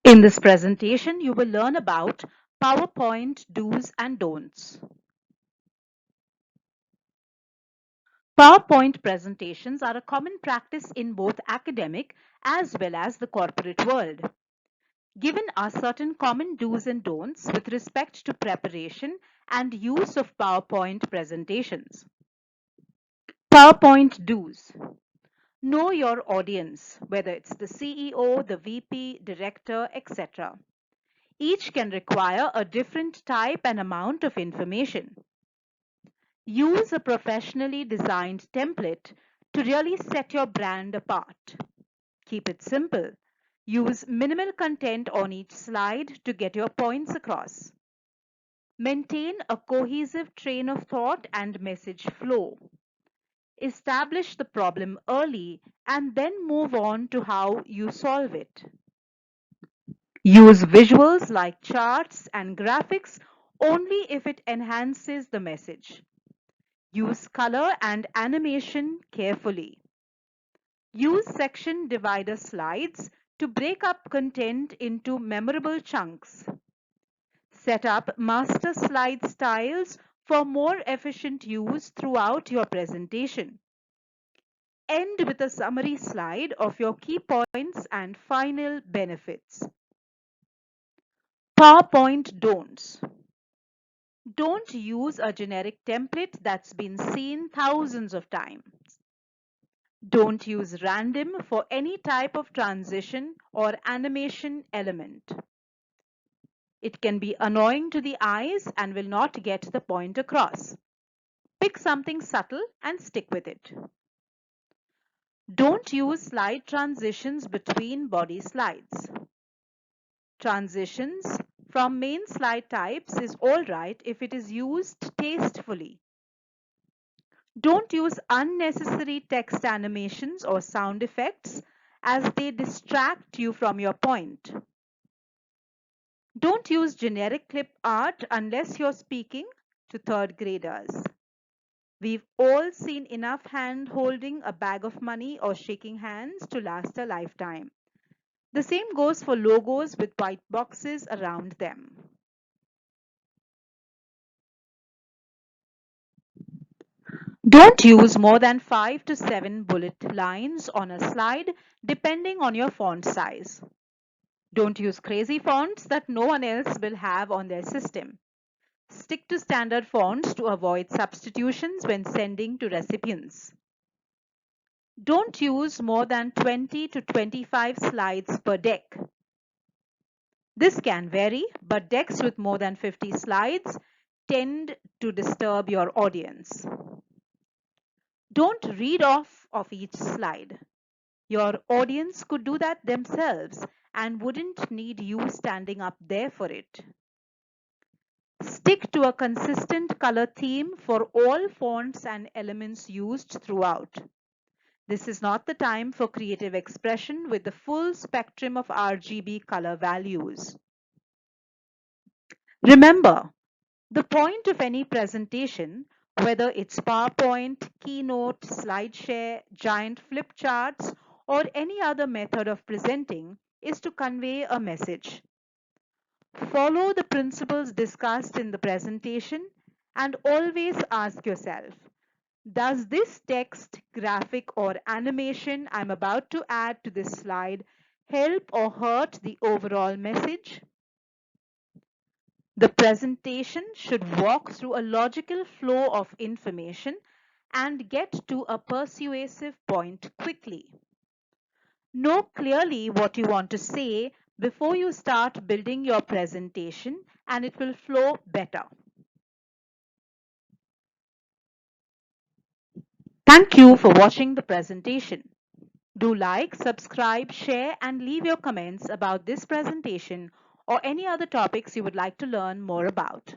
In this presentation, you will learn about PowerPoint do's and don'ts. PowerPoint presentations are a common practice in both academic as well as the corporate world. Given are certain common do's and don'ts with respect to preparation and use of PowerPoint presentations. PowerPoint do's. Know your audience, whether it's the CEO, the VP, director, etc. Each can require a different type and amount of information. Use a professionally designed template to really set your brand apart. Keep it simple. Use minimal content on each slide to get your points across. Maintain a cohesive train of thought and message flow. Establish the problem early and then move on to how you solve it. Use visuals like charts and graphics only if it enhances the message. Use color and animation carefully. Use section divider slides to break up content into memorable chunks. Set up master slide styles for more efficient use throughout your presentation. End with a summary slide of your key points and final benefits. PowerPoint don'ts. Don't use a generic template that's been seen thousands of times. Don't use random for any type of transition or animation element. It can be annoying to the eyes and will not get the point across. Pick something subtle and stick with it. Don't use slide transitions between body slides. Transitions from main slide types is alright if it is used tastefully. Don't use unnecessary text animations or sound effects as they distract you from your point. Don't use generic clip art unless you're speaking to third graders. We've all seen enough hand holding a bag of money or shaking hands to last a lifetime. The same goes for logos with white boxes around them. Don't use more than 5 to 7 bullet lines on a slide depending on your font size. Don't use crazy fonts that no one else will have on their system. Stick to standard fonts to avoid substitutions when sending to recipients. Don't use more than 20 to 25 slides per deck. This can vary, but decks with more than 50 slides tend to disturb your audience. Don't read off of each slide. Your audience could do that themselves and wouldn't need you standing up there for it. Stick to a consistent color theme for all fonts and elements used throughout. This is not the time for creative expression with the full spectrum of RGB color values. Remember, the point of any presentation, whether it's PowerPoint, Keynote, SlideShare, giant flip charts, or any other method of presenting, is to convey a message. Follow the principles discussed in the presentation and always ask yourself, does this text, graphic, or animation I'm about to add to this slide help or hurt the overall message? The presentation should walk through a logical flow of information and get to a persuasive point quickly. Know clearly what you want to say before you start building your presentation, and it will flow better. Thank you for watching the presentation. Do like, subscribe, share, and leave your comments about this presentation or any other topics you would like to learn more about.